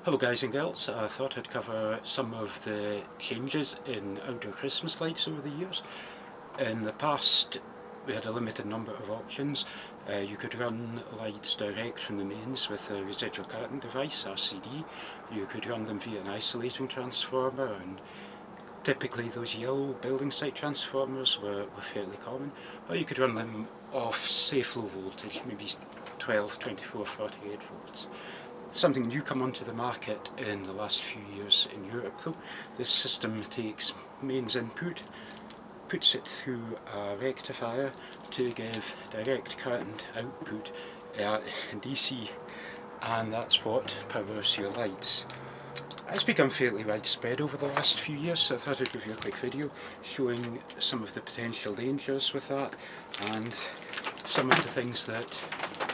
Hello guys and girls, I thought I'd cover some of the changes in outdoor Christmas lights over the years. In the past we had a limited number of options. You could run lights direct from the mains with a residual current device, RCD. You could run them via an isolating transformer, and typically those yellow building site transformers were fairly common. Or you could run them off safe low voltage, maybe 12, 24, 48 volts. Something new come onto the market in the last few years in Europe though. This system takes mains input, puts it through a rectifier to give direct current output in DC, and that's what powers your lights. It's become fairly widespread over the last few years, so I thought I'd give you a quick video showing some of the potential dangers with that and some of the things that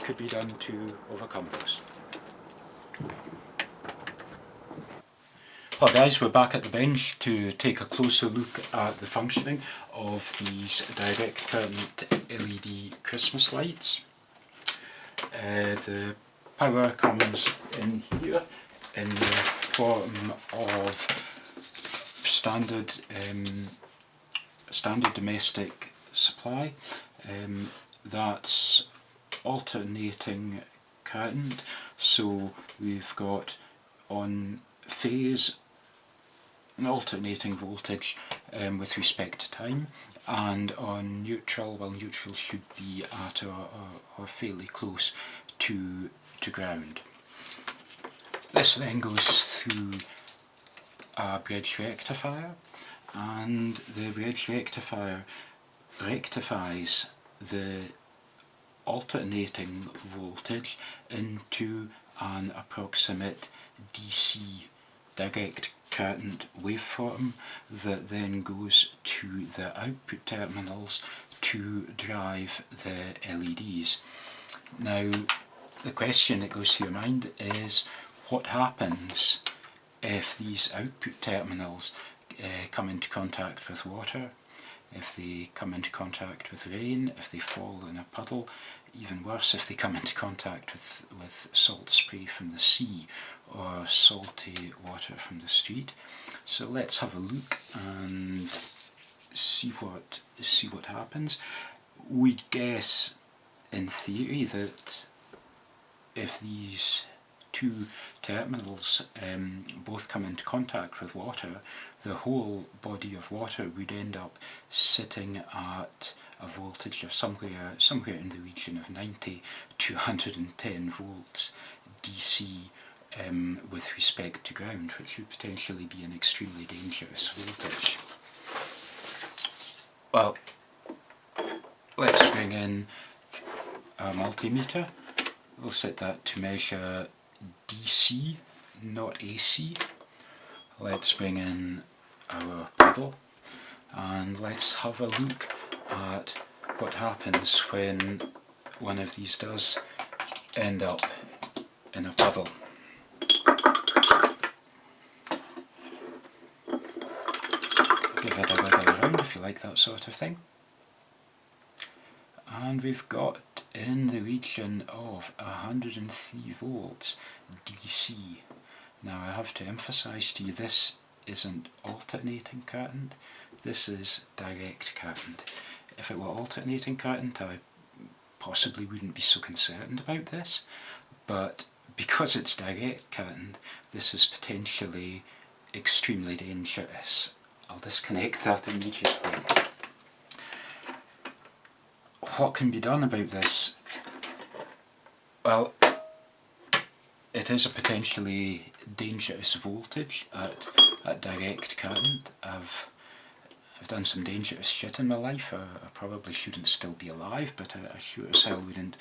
could be done to overcome those. Well guys, we're back at the bench to take a closer look at the functioning of these direct current LED Christmas lights. The power comes in here in the form of standard domestic supply. That's alternating current, so we've got on phase an alternating voltage with respect to time, and on neutral, well, neutral should be at or fairly close to ground. This then goes through a bridge rectifier, and the bridge rectifier rectifies the alternating voltage into an approximate DC direct current waveform that then goes to the output terminals to drive the LEDs. Now the question that goes through your mind is, what happens if these output terminals come into contact with water, if they come into contact with rain, if they fall in a puddle, even worse if they come into contact with salt spray from the sea or salty water from the street. So let's have a look and see what happens. We'd guess in theory that if these two terminals both come into contact with water, the whole body of water would end up sitting at a voltage of somewhere in the region of 90 to 110 volts DC with respect to ground, which would potentially be an extremely dangerous voltage. Well, let's bring in our multimeter. We'll set that to measure DC, not AC. Let's bring in our puddle and let's have a look at what happens when one of these does end up in a puddle. Give it a wiggle around if you like that sort of thing. And we've got in the region of 103 volts DC. Now I have to emphasise to you, this isn't alternating current, this is direct current. If it were alternating current, I possibly wouldn't be so concerned about this, but because it's direct current, this is potentially extremely dangerous. I'll disconnect that immediately. What can be done about this? Well, it is a potentially dangerous voltage at direct current. I've done some dangerous shit in my life. I probably shouldn't still be alive, but I sure as hell wouldn't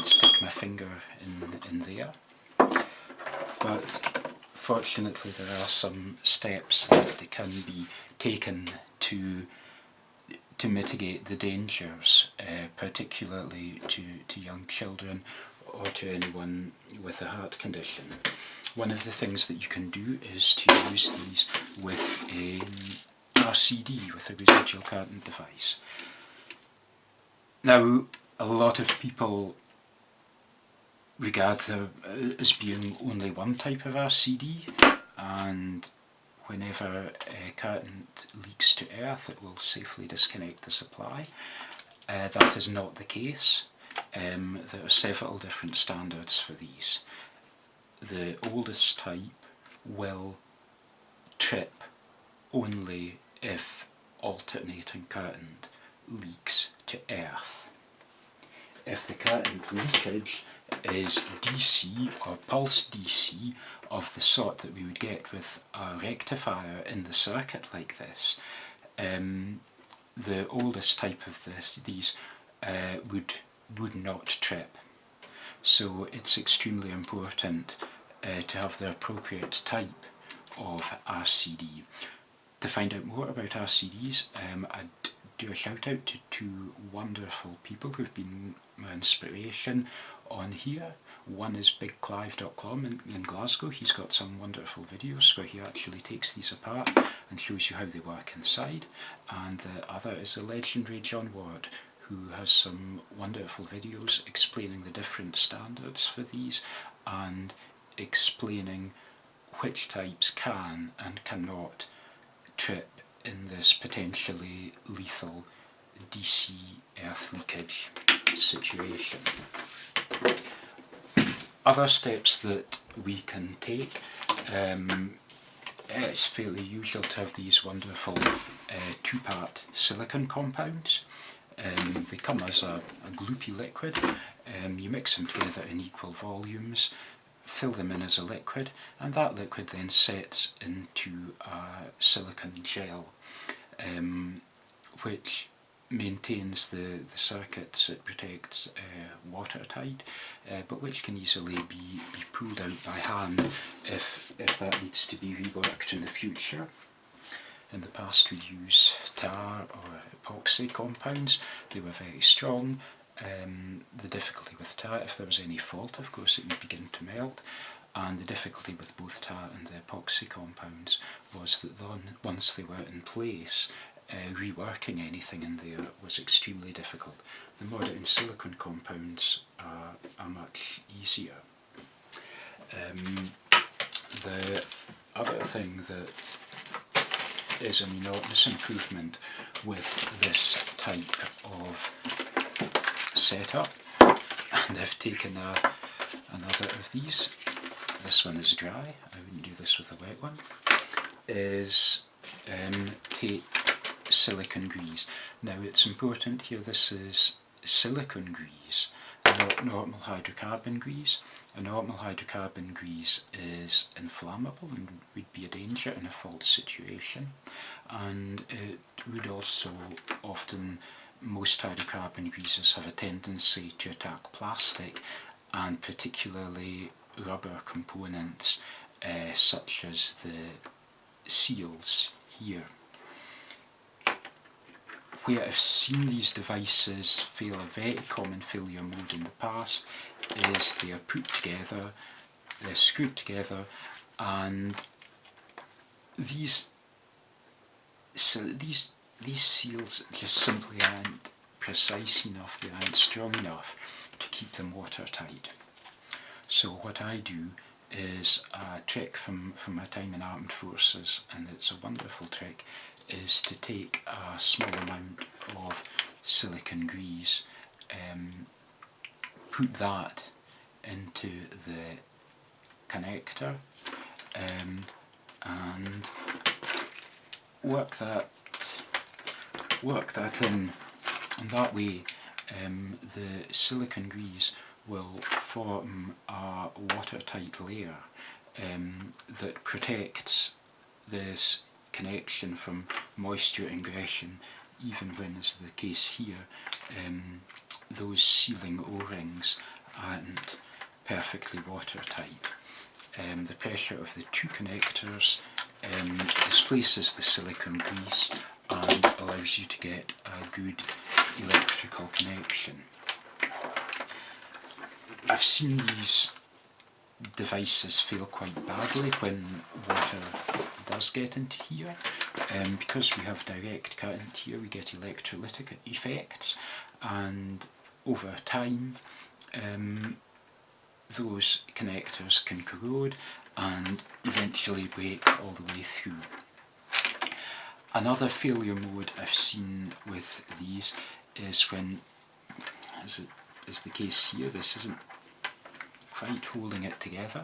stick my finger in there. But fortunately there are some steps that can be taken to mitigate the dangers, particularly to young children or to anyone with a heart condition. One of the things that you can do is to use these with an RCD, with a residual current device. Now, a lot of people regard there as being only one type of RCD, and whenever current leaks to earth it will safely disconnect the supply. That is not the case. There are several different standards for these. The oldest type will trip only if alternating current leaks to earth. If the current leakage is DC or pulse DC of the sort that we would get with a rectifier in the circuit like this, the oldest type of these would not trip. So it's extremely important to have the appropriate type of RCD. To find out more about RCDs, I'd do a shout out to two wonderful people who've been my inspiration on here. One is BigClive.com in Glasgow. He's got some wonderful videos where he actually takes these apart and shows you how they work inside. And the other is the legendary John Ward, who has some wonderful videos explaining the different standards for these and explaining which types can and cannot trip in this potentially lethal DC earth leakage situation. Other steps that we can take, it's fairly usual to have these wonderful two-part silicon compounds. They come as a gloopy liquid. You mix them together in equal volumes, fill them in as a liquid, and that liquid then sets into a silicon gel, which maintains the circuits. It protects watertight, but which can easily be pulled out by hand if that needs to be reworked in the future. In the past we'd use tar or epoxy compounds. They were very strong. The difficulty with tar, if there was any fault, of course it would begin to melt, and the difficulty with both tar and the epoxy compounds was that once they were in place, reworking anything in there was extremely difficult. The modern silicon compounds are much easier. The other thing that is an enormous improvement with this type of setup, and I've taken another of these, this one is dry, I wouldn't do this with a wet one, is take silicon grease. Now it's important here, this is silicon grease, not normal hydrocarbon grease. A normal hydrocarbon grease is inflammable and would be a danger in a fault situation, and it would also often, most hydrocarbon greases have a tendency to attack plastic, and particularly rubber components such as the seals here. Where I've seen these devices fail a very common failure mode in the past is they are put together, they're screwed together, and these seals just simply aren't precise enough, they aren't strong enough to keep them watertight. So what I do is a trick from my time in armed forces, and it's a wonderful trick, is to take a small amount of silicon grease, put that into the connector, and work that in, and that way the silicon grease will form a watertight layer that protects this connection from moisture ingression, even when, as the case here, those sealing O-rings aren't perfectly watertight. The pressure of the two connectors displaces the silicon grease and allows you to get a good electrical connection. I've seen these devices fail quite badly when water does get into here. Because we have direct current here, we get electrolytic effects, and over time those connectors can corrode and eventually break all the way through. Another failure mode I've seen with these is when, as is the case here, this isn't quite holding it together,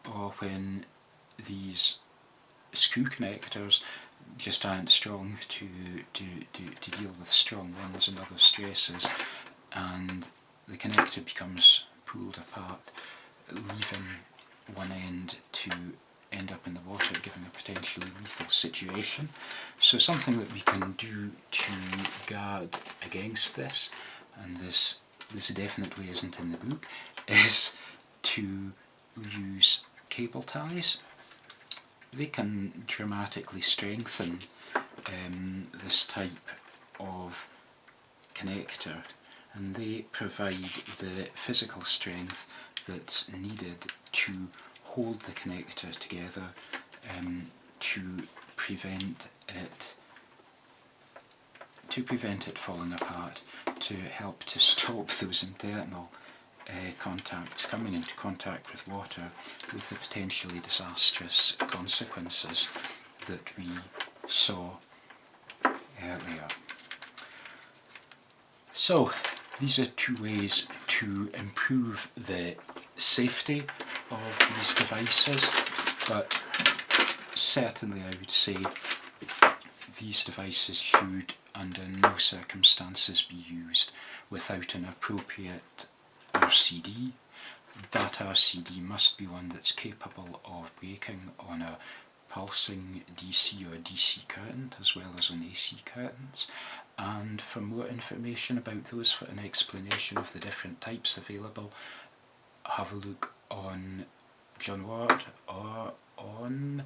or when these screw connectors just aren't strong to deal with strong winds and other stresses, and the connector becomes pulled apart, leaving one end to end up in the water, giving a potentially lethal situation. So something that we can do to guard against this, and this definitely isn't in the book, is to use cable ties. They can dramatically strengthen this type of connector, and they provide the physical strength that's needed to hold the connector together, to prevent it falling apart, to help to stop those internal contacts coming into contact with water, with the potentially disastrous consequences that we saw earlier. So these are two ways to improve the safety of these devices, but certainly I would say these devices should under no circumstances be used without an appropriate RCD. That RCD must be one that's capable of breaking on a pulsing DC or DC current as well as on AC currents. And for more information about those, for an explanation of the different types available, have a look on John Ward or on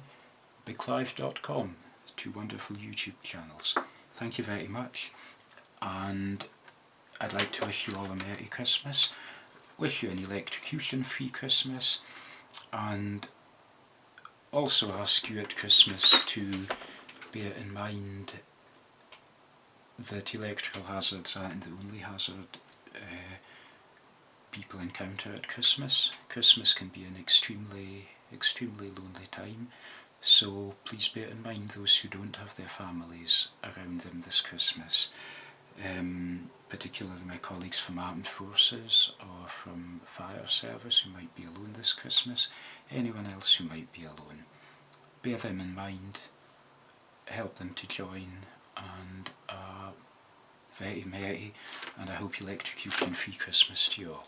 BigClive.com, two wonderful YouTube channels. Thank you very much, and I'd like to wish you all a Merry Christmas, wish you an electrocution-free Christmas, and also ask you at Christmas to bear in mind that electrical hazards aren't the only hazard people encounter at Christmas. Christmas can be an extremely lonely time, so please bear in mind those who don't have their families around them this Christmas, particularly my colleagues from armed forces or from fire service who might be alone this Christmas, anyone else who might be alone. Bear them in mind, help them to join, and very merry, and I hope electrocution-free Christmas to you all.